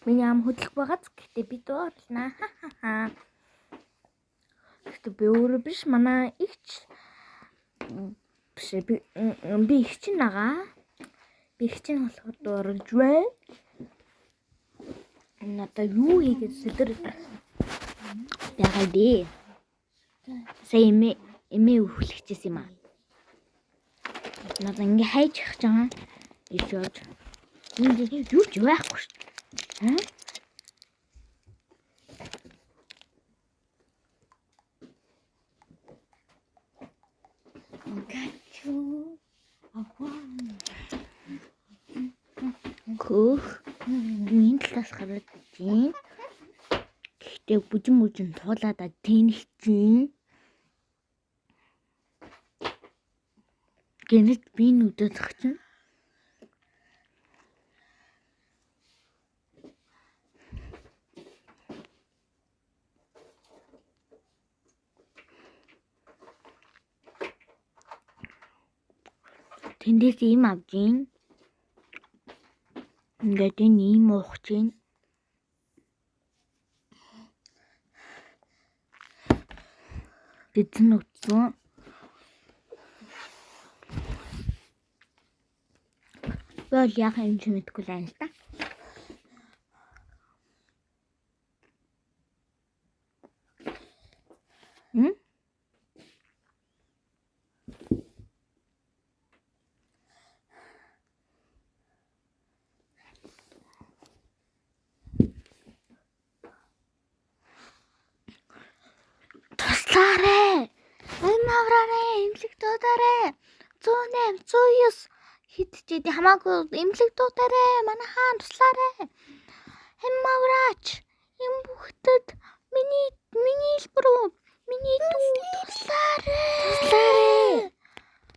Миний ам хөдлөх байгааз гэхдээ би дуурлаа. Гэхдээ би өөрөө биш манай ихч биш би их чинь нагаа. Би их чинь болохоор дуурлж байна. Надаа юу хийгээд сэдэр яагаад бэ? Сая эмээ өвлөгчээс юм аа. Надаа ингээ хайж явах жаа. Ишөөж. Энд юу ч байхгүй шүү дээ. Көх миний талаас хараад чинь гэхдээ бүжин туулаад тэнэх чинь гэнэт би нүдэд зогчин. Тэндээс ийм авж ийн. Ингээд энэ ийм уух чинь. Дэдэн утсан. Бол яах юм чи мэдгүй л байна л та. Туслаарэ. Эмавраарэ, эмнэлэг дуудаарэ. 108, 109 хэд ч иди хамаагүй эмнэлэг дуудаарэ. Манай хаан туслаарэ. Эмавраач. Эм бүхтэд